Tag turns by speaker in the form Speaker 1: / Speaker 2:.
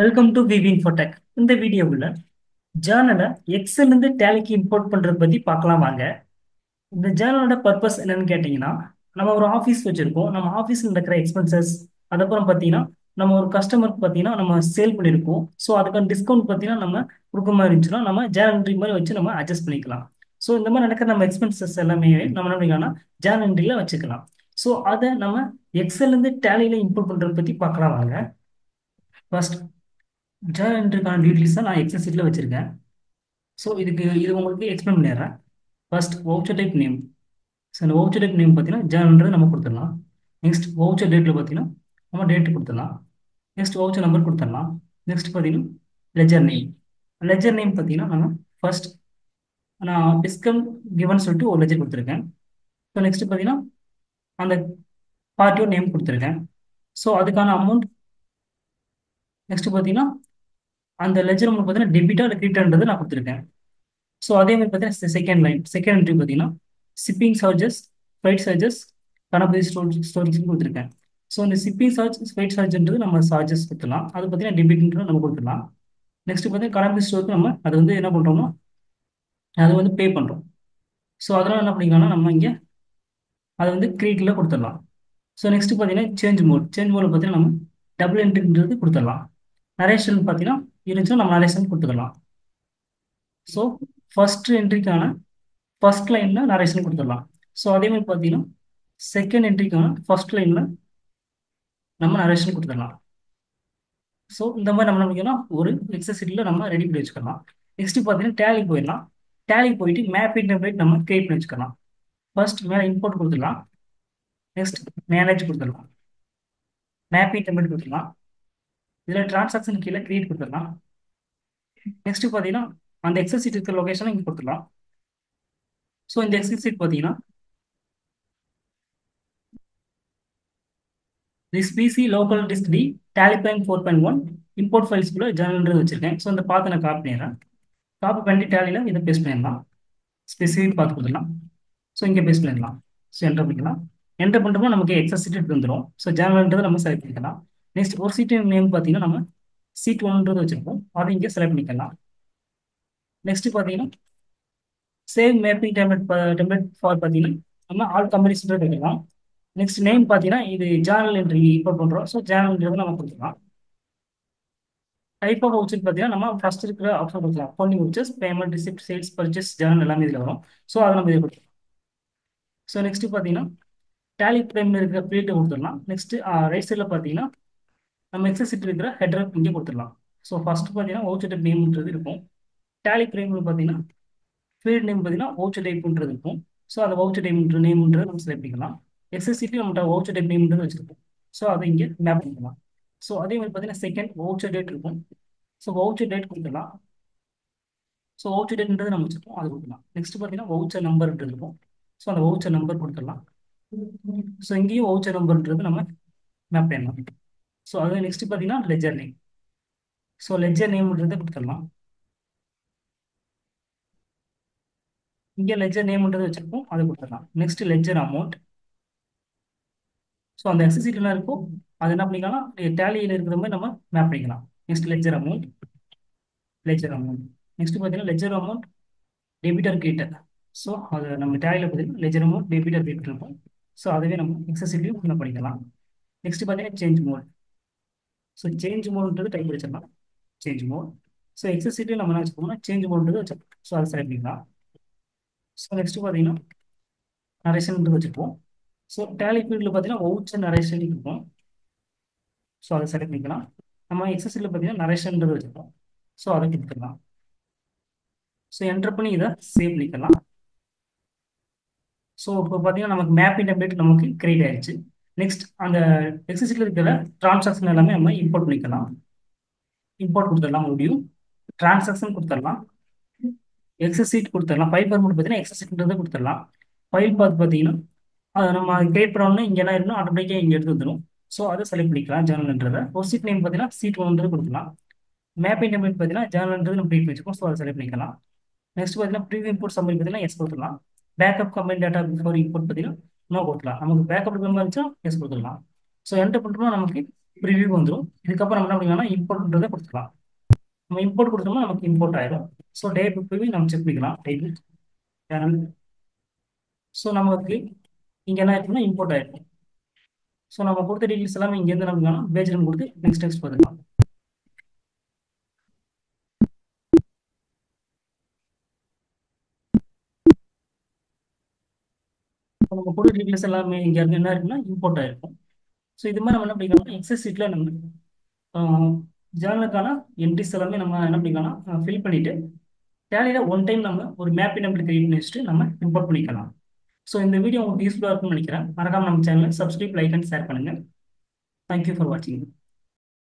Speaker 1: Welcome to V V Infotech. இந்த வீடியோவில் ஜேர்னலை XL இருந்து டேலிக்கு இம்போர்ட் பண்ணுறது பற்றி பார்க்கலாம் வாங்க. இந்த ஜேர்னலோட பர்பஸ் என்னன்னு கேட்டிங்கன்னா, நம்ம ஒரு ஆஃபீஸ் வச்சுருக்கோம். நம்ம ஆஃபீஸில் நடக்கிற எக்ஸ்பென்சஸ், அதுக்கப்புறம் பார்த்தீங்கன்னா நம்ம ஒரு கஸ்டமருக்கு பார்த்தீங்கன்னா நம்ம சேல் பண்ணியிருக்கோம். ஸோ அதுக்கான டிஸ்கவுண்ட் பார்த்தீங்கன்னா நம்ம கொடுக்க மாதிரி இருந்துச்சுன்னா நம்ம ஜேர்னல் என்ட்ரி மாதிரி வச்சு நம்ம அட்ஜஸ்ட் பண்ணிக்கலாம். ஸோ இந்த மாதிரி நடக்கிற நம்ம எக்ஸ்பென்சஸ் எல்லாமே நம்ம என்ன பண்ணிக்கலாம்னா ஜேர்னல் என்ட்ரியில் வச்சுக்கலாம். ஸோ அதை நம்ம எக்ஸல்லேருந்து டேலியில் இம்போர்ட் பண்ணுறதை பற்றி பார்க்கலாம் வாங்க. ஃபர்ஸ்ட் ஜேர்னல் என்ட்ரிக்கான டீட்டெயில்ஸ் தான் நான் எக்ஸல் சீட்டில் வச்சுருக்கேன். ஸோ இது உங்களுக்கு எக்ஸ்பிளைன் பண்ணிடுறேன். First voucher type name. So அந்த வவுச்சர் டைப் நேம் பார்த்தீங்கன்னா ஜேர்னல்ன்றது நம்ம கொடுத்துடலாம். நெக்ஸ்ட் வவுச்சர் டேட்டில் பார்த்தீங்கன்னா நம்ம டேட் கொடுத்துடலாம். நெக்ஸ்ட் வவுச்சர் நம்பர் கொடுத்துடலாம். நெக்ஸ்ட் பார்த்தீங்கன்னா லெஜர் நேம். லெஜர் நேம் பார்த்தீங்கன்னா நம்ம ஃபர்ஸ்ட் நான் டிஸ்கவுண்ட் கிவன் சொல்லிட்டு ஒரு லெஜர் கொடுத்துருக்கேன். ஸோ நெக்ஸ்ட் பார்த்தீங்கன்னா அந்த பார்ட்டியோட நேம் கொடுத்துருக்கேன். ஸோ அதுக்கான அமௌண்ட் நெக்ஸ்ட் பார்த்தீங்கன்னா அந்த லெஜர் அமௌண்ட் பார்த்தீங்கன்னா டெபிட்டா இல்லை கிரெடிட்டான்றது நான் கொடுத்துருக்கேன். ஸோ அதே மாதிரி பார்த்தீங்கன்னா செகண்ட் லைன் செகண்ட் என்ட்ரி பார்த்தீங்கன்னா shipping charges, freight charges, Ganapathi storage கொடுத்துருக்கேன். ஸோ இந்த ஷிப்பிங் சார்ஜ், ஃப்ரைட் சார்ஜ்ன்றது நம்ம சார்ஜஸ் கொடுத்துலாம். அது பார்த்தீங்கன்னா டெபிட்ன்றது நம்ம கொடுத்துடலாம். நெக்ஸ்ட் பார்த்தீங்கன்னா கணபதி ஸ்டோருக்கு நம்ம அதை வந்து என்ன பண்ணுறோமோ அதை வந்து பே பண்ணுறோம். ஸோ அதெல்லாம் என்ன பண்ணிக்கலாம்னா நம்ம இங்கே அதை வந்து கிரெடிட்டில் கொடுத்துடலாம். ஸோ நெக்ஸ்ட் பார்த்தீங்கன்னா சேஞ்ச் மோட் பார்த்தீங்கன்னா நம்ம டபுள் என்ட்ரின்றது கொடுத்துடலாம். நரேஷன் பார்த்தீங்கன்னா இருந்துச்சுன்னா நம்ம நரேஷன் கொடுத்துக்கலாம். ஸோ ஃபர்ஸ்ட் என்ட்ரிக்கான ஃபர்ஸ்ட் லைனில் நரேஷன் கொடுத்துடலாம். ஸோ அதே மாதிரி பார்த்தீங்கன்னா செகண்ட் என்ட்ரிக்கான ஃபர்ஸ்ட் லைனில் நம்ம நரேஷன் கொடுத்துடலாம். ஸோ இந்த மாதிரி நம்ம நினைக்கணும் ஒரு எக்ஸல் சீட்டில் நம்ம ரெடி பண்ணி வச்சுக்கலாம். நெக்ஸ்ட் பார்த்தீங்கன்னா டேலி போயிடலாம். டேலி போயிட்டு மேப்பிங் டெம்ப்ளேட் நம்ம கிரியேட் பண்ணி வச்சுக்கலாம். ஃபர்ஸ்ட் மேலே இம்போர்ட் கொடுத்துடலாம். நெக்ஸ்ட் மேனேஜ் கொடுத்துடலாம். மேப்பிங் டெம்ப்ளேட் கொடுத்துடலாம். இதில் டிரான்சாக்ஷன் கீழே கிரியேட் கொடுத்துடலாம். நெக்ஸ்ட் பார்த்தீங்கன்னா அந்த எக்ஸல் சீட் இருக்கிற லொகேஷனை இங்கே கொடுத்துடலாம். ஸோ இந்த எக்ஸல் சீட் பார்த்தீங்கன்னா this PC local disk D Tally bank 4.1 import ஃபைல்ஸ்குள்ள ஜேர்னல்ன்றது வச்சிருக்கேன். ஸோ இந்த பார்த்து நான் காப்பி பண்ணிடுறேன். காப்பி பண்ணி டேலியில் இதை பேஸ்ட் பண்ணிடலாம். ஸ்பெசிஃபிக் பார்த்து கொடுத்துடலாம். ஸோ இங்கே பேஸ்ட் பண்ணிடலாம். ஸோ என்டர் பண்ணிக்கலாம். என்டர் பண்ணுறப்போ நமக்கு எக்ஸல் சீட் எடுத்து வந்துடும். ஸோ ஜேர்னல்ன்றது நம்ம செலக்ட் பண்ணிக்கலாம். நெக்ஸ்ட் ஒரு சீட்டு நேம் பார்த்தீங்கன்னா நம்ம சீட் ஒன்றது வச்சிருப்போம். அதை இங்கே செலக்ட் பண்ணிக்கலாம். நெக்ஸ்ட் பார்த்தீங்கன்னா சேவ் மேப்பிங் டெம்ப்ளேட் ஃபார் பார்த்தீங்கன்னா நம்ம ஆல் கம்பெனிஸ்ன்றது வைக்கலாம். நெக்ஸ்ட் நேம் பார்த்தீங்கன்னா இது ஜேர்னல் என்ட்ரி இம்போர்ட் பண்ணுறோம். ஸோ ஜேர்னல்ன்றது நம்ம கொடுத்துக்கலாம். டைப் ஆஃப் வவுச்சர் பார்த்தீங்கன்னா நம்ம ஃபர்ஸ்ட் இருக்கிற ஆப்ஷன் கொடுக்கலாம். Accounting vouchers, payment, receipt, sales, purchase, Journal எல்லாமே இதில் வரும். ஸோ அதை நம்ம இதில் கொடுத்துக்கலாம். ஸோ நெக்ஸ்ட் பார்த்தீங்கன்னா டேலி பிரைமில் இருக்கிற ஃபீல்டு கொடுத்துடலாம். நெக்ஸ்ட் ரைட் சைடில் பார்த்தீங்கன்னா நம்ம எக்ஸல் சீட் இருக்கிற ஹெடர் இங்கே கொடுத்துடலாம். ஸோ ஃபர்ஸ்ட் பார்த்தீங்கன்னா வவுச்சர் டைப் நேம்ன்றது இருக்கும். டேலி பிரைமில் பார்த்தீங்கன்னா ஃபீல்டு நேம் பார்த்தீங்கன்னா வவுச்சர் டைப்ன்றது இருக்கும். ஸோ அந்த வவுச்சர் டைப் நேம்ன்றது நம்ம செலக்ட் பண்ணிக்கலாம். எக்ஸல் சீட்லேயும் நம்மகிட்ட வவுச்சர் டைப் நேம்ன்றது வச்சிருக்கோம். ஸோ அதை இங்கே மேப் பண்ணிக்கலாம். ஸோ அதே மாதிரி பார்த்தீங்கன்னா செகண்ட் வவுச்சர் டேட் இருக்கும். ஸோ வவுச்சர் டேட் கொடுத்துடலாம். ஸோ வவுச்சர் டேட்ன்றது நம்ம வச்சுருக்கோம், அது கொடுக்கலாம். நெக்ஸ்ட் பார்த்தீங்கன்னா வவுச்சர் நம்பர்ன்றது இருக்கும். ஸோ அந்த வவுச்சர் நம்பர் கொடுத்துடலாம். ஸோ இங்கேயும் வவுச்சர் நம்பர்ன்றது நம்ம மேப் பண்ணலாம். ஸோ அது நெக்ஸ்ட் பார்த்தீங்கன்னா லெஜர் நேம். ஸோ லெஜர் நேம்ன்றதை கொடுத்துடலாம். இங்கே லெஜர் நேம்ன்றது வச்சிருக்கோம், அதை கொடுத்துடலாம். Next ledger amount. ஸோ அந்த எக்ஸசிட்டிலாம் இருக்கும், அது என்ன பண்ணிக்கலாம் டேலியில் இருக்கிற மாதிரி நம்ம மேப் பண்ணிக்கலாம். Next ledger amount. நெக்ஸ்ட் பார்த்தீங்கன்னா ledger amount debtor creditor. So அது நம்ம டேலியில் பார்த்தீங்கன்னா லெஜர் அமௌண்ட் டெபிட்டர் கிரெடிட் இருக்கும். ஸோ அதுவே நம்ம எக்ஸசிட்டியும் என்ன பண்ணிக்கலாம். நெக்ஸ்ட் பார்த்தீங்கன்னா சேஞ்ச் மோட். ஸோ சேஞ்ச் மோட்ன்றது டைப் வச்சிடலாம். Change mode. ஸோ எக்ஸசிட்டியும் நம்ம என்ன வச்சுக்கோம்னா சேஞ்ச் மோட்ன்றது வச்சிருக்கோம். ஸோ அதை செலக்ட் பண்ணிக்கலாம். ஸோ நெக்ஸ்ட் பார்த்தீங்கன்னா நரேஷன்ன்றது வச்சுருப்போம். ஸோ டேலி ஃபீல்டில் பார்த்தீங்கன்னா வவுச்சர் நரேஷன் இருக்கும். ஸோ அதை செலக்ட் பண்ணிக்கலாம். நம்ம எக்ஸசைஸில் பார்த்தீங்கன்னா நரேஷன்ன்றது வச்சுருக்கோம். ஸோ அதை கொடுத்துக்கலாம். ஸோ என்டர் பண்ணி இதை சேவ் பண்ணிக்கலாம். ஸோ இப்போ பார்த்தீங்கன்னா நமக்கு மேப்பிங் டெம்ப்ளேட் நமக்கு கிரியேட் ஆயிடுச்சு. நெக்ஸ்ட் அந்த எக்ஸசைஸில் இருக்கிற டிரான்சாக்ஷன் எல்லாமே நம்ம இம்போர்ட் பண்ணிக்கலாம். இம்போர்ட் கொடுத்துடலாம். மறுபடியும் டிரான்சாக்ஷன் கொடுத்துடலாம். எக்ஸசைட் கொடுத்துடலாம். ஃபைல் ஃபார்மேட் பார்த்தீங்கன்னா எக்ஸசைட்ன்றது கொடுத்துடலாம். ஃபைல் பார்த்து பார்த்தீங்கன்னா அதை நம்ம கிரியேட் பண்ணோம்னா இங்கே என்ன இருக்கணும் ஆட்டோமேட்டிக்காக இங்கே எடுத்து வந்துடும். ஸோ அதை செலக்ட் பண்ணிக்கலாம் ஜேர்னல்ன்றதை. ஒரு சீட் நேம் பார்த்தீங்கன்னா சீட் ஒன்றது கொடுக்கலாம். மேப்பிங் டெம்ப்ளேட் பார்த்தீங்கன்னா ஜேர்னல்ன்றது நம்ம க்ரியேட் வச்சுக்கோம். ஸோ அதை செலக்ட் பண்ணிக்கலாம். நெக்ஸ்ட் பார்த்தீங்கன்னா ப்ரீவியூ இம்போர்ட் சம்மரி பார்த்தீங்கன்னா எஸ் கொடுத்துடலாம். Backup combine data before import பார்த்தீங்கன்னா நோ கொடுக்கலாம். நமக்கு பேக்கப் ரொம்ப இருந்துச்சுன்னா எஸ் கொடுத்துடலாம். ஸோ என்டர் பண்ணுறோம்னா நமக்கு ப்ரிவ்யூ வந்துடும். இதுக்கப்புறம் நம்ம என்ன பண்ணிக்கலாம்னா இம்போர்ட்ன்றதை கொடுத்துக்கலாம். நம்ம இம்போர்ட் கொடுத்தோம்னா நமக்கு இம்போர்ட் ஆயிடும். ஸோ டேட் ப்ரிவ்யூ நம்ம செக் பண்ணிக்கலாம். Title channel. ஸோ நமக்கு இங்கே என்ன ஆயிருக்குன்னா இம்போர்ட் ஆயிருக்கும். ஸோ நம்ம கொடுத்த டீட்டெயில்ஸ் எல்லாமே இங்கேருந்து நம்ம பேஜ்லன்னு கொடுத்து நெக்ஸ்ட் பார்த்துக்கலாம். நம்ம கொடுத்த டீட்டெயில்ஸ் எல்லாமே இங்கே என்ன இருக்குன்னா இம்போர்ட் ஆயிருக்கும். ஸோ இது மாதிரி நம்ம என்ன பண்ணிக்கலாம்னா எக்ஸல் சீட்டில் நம்ம ஜேர்னலுக்கான என்ட்ரிஸ் எல்லாமே நம்ம என்ன பண்ணிக்கலாம்னா ஃபில் பண்ணிட்டு டேலியில் ஒன் டைம் நம்ம ஒரு மேப்பிங் நம்பர் கிரியேட் பண்ணி வச்சுட்டு நம்ம இம்போர்ட் பண்ணிக்கலாம். ஸோ இந்த வீடியோ உங்களுக்கு யூஸ்ஃபுல்லாக இருக்கும்னு நினைக்கிறேன். மறக்காம நம்ம சேனலை சப்ஸ்கிரைப், லைக் அண்ட் ஷேர் பண்ணுங்கள். தேங்க்யூ ஃபார் வாட்சிங்.